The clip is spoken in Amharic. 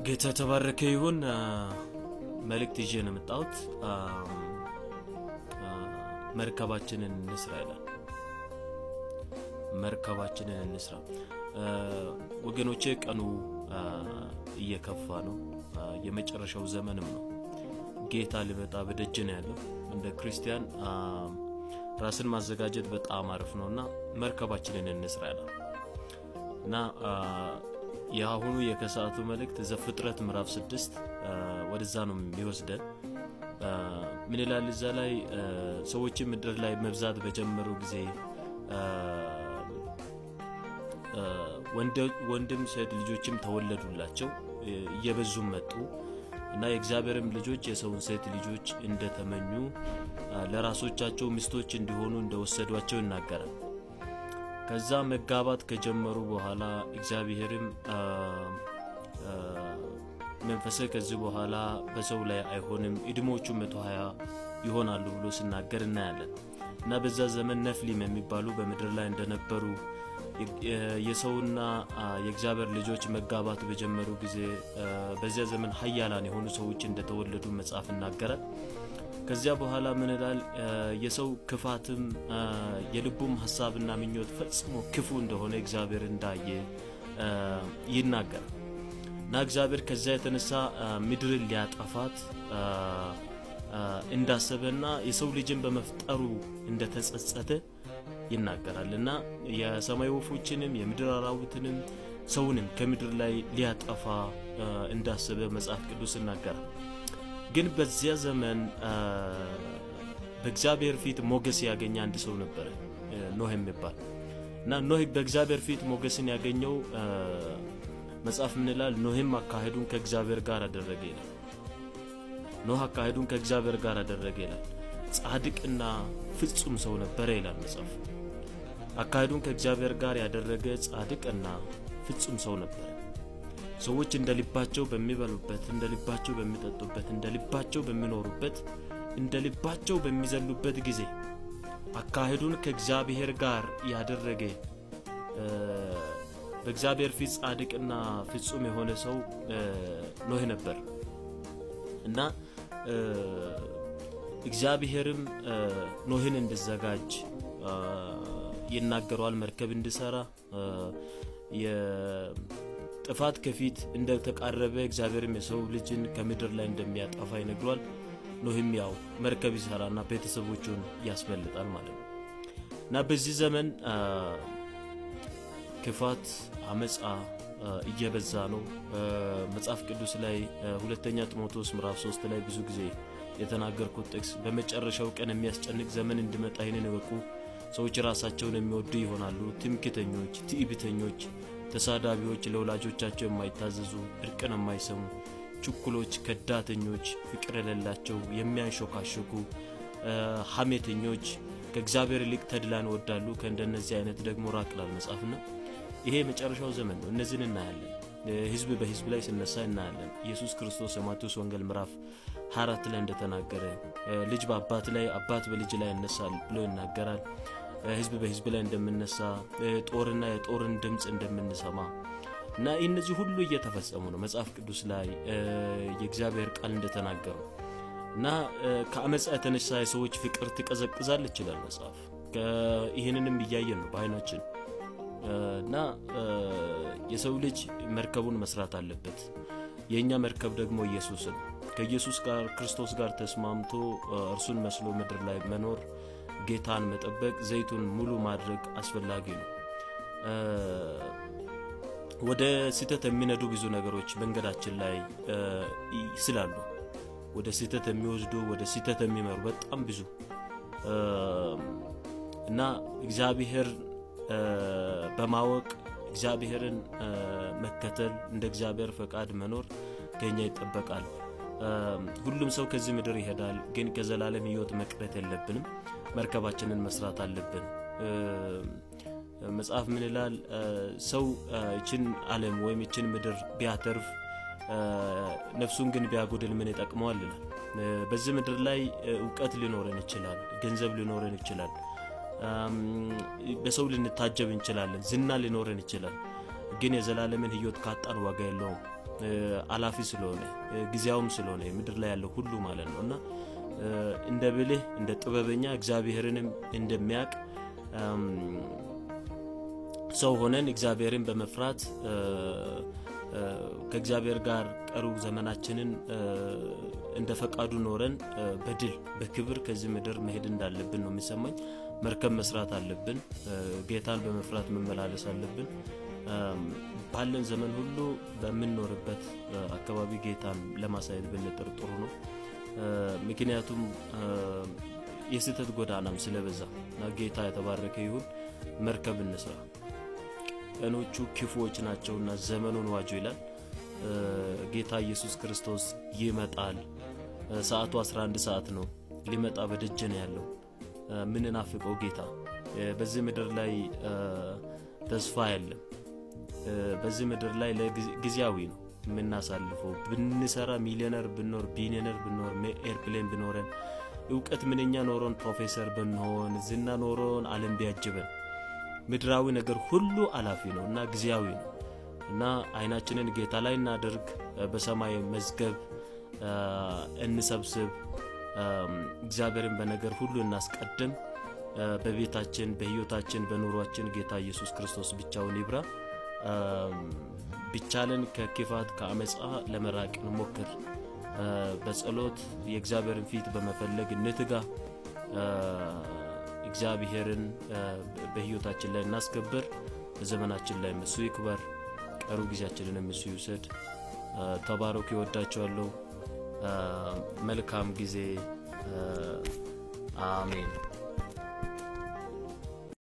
ጌታ ተባረከ ይሁን። መልእክት ይዤ ነው የመጣሁት። መርከባችንን እንስራ ይላል። መርከባችንን እንስራ ወገኖቼ፣ ቀኑ እየከፋ ነው። የመጨረሻው ዘመንም ነው። ጌታ ሊመጣ በደጅ ነው ያለው። እንደ ክርስቲያን ራስን ማዘጋጀት በጣም አሪፍ ነውና መርከባችንን እንስራ ይላል እና የአሁኑ የከሰዓቱ መልእክት ዘፍጥረት ምዕራፍ 6 ወደዛ ነው የሚወስደን። ምን ይላል እዛ ላይ? ሰዎች ምድር ላይ መብዛት በጀመሩ ጊዜ ወንድም ሴት ልጆችም ተወለዱላቸው፣ እየበዙም መጡ እና የእግዚአብሔርም ልጆች የሰውን ሴት ልጆች እንደተመኙ ለራሶቻቸው ሚስቶች እንዲሆኑ እንደወሰዷቸው ይናገራል። ከዛ መጋባት ከጀመሩ በኋላ እግዚአብሔርም መንፈስ ከዚህ በኋላ በሰው ላይ አይሆንም እድሞቹ 120 ይሆናሉ ብሎ ሲናገር እናያለን። እና በዛ ዘመን ነፍሊም የሚባሉ በምድር ላይ እንደነበሩ የሰውና የእግዚአብሔር ልጆች መጋባት በጀመሩ ጊዜ በዚያ ዘመን ኃያላን የሆኑ ሰዎች እንደተወለዱ መጽሐፍ ይናገራል። ከዚያ በኋላ ምን ይላል? የሰው ክፋትም የልቡም ሐሳብና ምኞት ፈጽሞ ክፉ እንደሆነ እግዚአብሔር እንዳየ ይናገራል። እና እግዚአብሔር ከዚያ የተነሳ ምድርን ሊያጠፋት እንዳሰበና የሰው ልጅን በመፍጠሩ እንደተጸጸተ ይናገራል። እና የሰማይ ወፎችንም የምድር አራዊትንም ሰውንም ከምድር ላይ ሊያጠፋ እንዳሰበ መጽሐፍ ቅዱስ ይናገራል። ግን በዚያ ዘመን በእግዚአብሔር ፊት ሞገስ ያገኘ አንድ ሰው ነበር፣ ኖህ የሚባል እና ኖህ በእግዚአብሔር ፊት ሞገስን ያገኘው መጽሐፍ ምን ይላል? ኖህም አካሄዱን ከእግዚአብሔር ጋር አደረገ ይላል። ኖህ አካሄዱን ከእግዚአብሔር ጋር አደረገ ይላል። ጻድቅና ፍጹም ሰው ነበር ይላል መጽሐፍ። አካሄዱን ከእግዚአብሔር ጋር ያደረገ ጻድቅና ፍጹም ሰው ነበር። ሰዎች እንደልባቸው በሚበሉበት፣ እንደልባቸው በሚጠጡበት፣ እንደልባቸው በሚኖሩበት፣ እንደልባቸው በሚዘሉበት ጊዜ አካሄዱን ከእግዚአብሔር ጋር ያደረገ በእግዚአብሔር ፊት ጻድቅና ፍጹም የሆነ ሰው ኖህ ነበር። እና እግዚአብሔርም ኖህን እንዲዘጋጅ ይናገረዋል። መርከብ እንዲሰራ ጥፋት ከፊት እንደተቃረበ እግዚአብሔርም የሰው ልጅን ከምድር ላይ እንደሚያጠፋ ይነግሯል። ኖህም ያው መርከብ ይሰራና ቤተሰቦቹን ያስመልጣል ማለት ነው። እና በዚህ ዘመን ክፋት፣ አመጻ እየበዛ ነው። መጽሐፍ ቅዱስ ላይ ሁለተኛ ጢሞቴዎስ ምዕራፍ 3 ላይ ብዙ ጊዜ የተናገርኩት ጥቅስ በመጨረሻው ቀን የሚያስጨንቅ ዘመን እንዲመጣ ይህንን እወቁ። ሰዎች ራሳቸውን የሚወዱ ይሆናሉ፣ ትምክህተኞች፣ ትዕቢተኞች፣ ተሳዳቢዎች፣ ለወላጆቻቸው የማይታዘዙ፣ እርቅን የማይሰሙ፣ ችኩሎች፣ ከዳተኞች፣ ፍቅር የሌላቸው፣ የሚያንሾካሾኩ፣ ሐሜተኞች፣ ከእግዚአብሔር ይልቅ ተድላን ይወዳሉ። ከእንደነዚህ አይነት ደግሞ ራቅ ይላል መጽሐፍና ይሄ የመጨረሻው ዘመን ነው። እነዚህን እናያለን። ህዝብ በህዝብ ላይ ሲነሳ እናያለን። ኢየሱስ ክርስቶስ የማቴዎስ ወንጌል ምዕራፍ 24 ላይ እንደተናገረ ልጅ በአባት ላይ፣ አባት በልጅ ላይ ይነሳል ብሎ ይናገራል። ህዝብ በህዝብ ላይ እንደምነሳ፣ ጦርና የጦርን ድምጽ እንደምንሰማ እና እነዚህ ሁሉ እየተፈጸሙ ነው መጽሐፍ ቅዱስ ላይ የእግዚአብሔር ቃል እንደተናገረው። እና ከአመጻ የተነሳ የሰዎች ፍቅር ትቀዘቅዛለች ይላል መጽሐፍ። ይህንንም እያየን ነው በአይናችን። እና የሰው ልጅ መርከቡን መስራት አለበት። የኛ መርከብ ደግሞ ኢየሱስ ነው። ከኢየሱስ ጋር ክርስቶስ ጋር ተስማምቶ እርሱን መስሎ ምድር ላይ መኖር፣ ጌታን መጠበቅ፣ ዘይቱን ሙሉ ማድረግ አስፈላጊ ነው። ወደ ስህተት የሚነዱ ብዙ ነገሮች መንገዳችን ላይ ስላሉ ወደ ስህተት የሚወስዱ፣ ወደ ስህተት የሚመሩ በጣም ብዙ እና እግዚአብሔር በማወቅ እግዚአብሔርን መከተል፣ እንደ እግዚአብሔር ፈቃድ መኖር ከኛ ይጠበቃል። ሁሉም ሰው ከዚህ ምድር ይሄዳል፣ ግን ከዘላለም ሕይወት መቅረት የለብንም። መርከባችንን መስራት አለብን። መጽሐፍ ምን ይላል? ሰው እችን ዓለም ወይም እችን ምድር ቢያተርፍ ነፍሱን ግን ቢያጎድል ምን ይጠቅመዋል ይላል። በዚህ ምድር ላይ ዕውቀት ሊኖረን ይችላል፣ ገንዘብ ሊኖረን ይችላል፣ በሰው ልንታጀብ እንችላለን፣ ዝና ሊኖረን ይችላል። ግን የዘላለምን ሕይወት ካጣን ዋጋ የለውም። አላፊ ስለሆነ ጊዜያውም ስለሆነ ምድር ላይ ያለው ሁሉ ማለት ነውና እንደ ብልህ እንደ ጥበበኛ እግዚአብሔርንም እንደሚያውቅ ሰው ሆነን እግዚአብሔርን በመፍራት ከእግዚአብሔር ጋር ቀሩ ዘመናችንን እንደ ፈቃዱ ኖረን በድል በክብር ከዚህ ምድር መሄድ እንዳለብን ነው የሚሰማኝ። መርከብ መስራት አለብን። ጌታን በመፍራት መመላለስ አለብን። ባለን ዘመን ሁሉ በምንኖርበት አካባቢ ጌታን ለማሳየት ብንጥር ጥሩ ነው። ምክንያቱም የስህተት ጎዳናም ስለበዛ ጌታ የተባረከ ይሁን። መርከብ እንስራ። ቀኖቹ ክፉዎች ናቸውና ዘመኑን ዋጁ ይላል። ጌታ ኢየሱስ ክርስቶስ ይመጣል። ሰዓቱ 11 ሰዓት ነው። ሊመጣ በደጅ ነው ያለው። ምንናፍቀው ጌታ። በዚህ ምድር ላይ ተስፋ የለም። በዚህ ምድር ላይ ለጊዜያዊ ነው የምናሳልፈው። ብንሰራ ሚሊዮነር ብንኖር ቢሊዮነር ብንኖር ኤርፕሌን ብኖረን እውቀት ምንኛ ኖሮን ፕሮፌሰር ብንሆን ዝና ኖሮን ዓለም ቢያጅበን ምድራዊ ነገር ሁሉ አላፊ ነው እና ጊዜያዊ ነው እና አይናችንን ጌታ ላይ እናድርግ። በሰማይ መዝገብ እንሰብስብ። እግዚአብሔርን በነገር ሁሉ እናስቀድም። በቤታችን በሕይወታችን በኑሯችን ጌታ ኢየሱስ ክርስቶስ ብቻውን ይብራ። ቢቻለን ከክፋት ከአመጻ ለመራቅ እንሞክር። በጸሎት የእግዚአብሔርን ፊት በመፈለግ እንትጋ። እግዚአብሔርን በሕይወታችን ላይ እናስከብር። በዘመናችን ላይ እሱ ይክበር። ቀሩ ጊዜያችንን እሱ ይውሰድ። ተባረኩ። ይወዳችኋለሁ። መልካም ጊዜ። አሜን።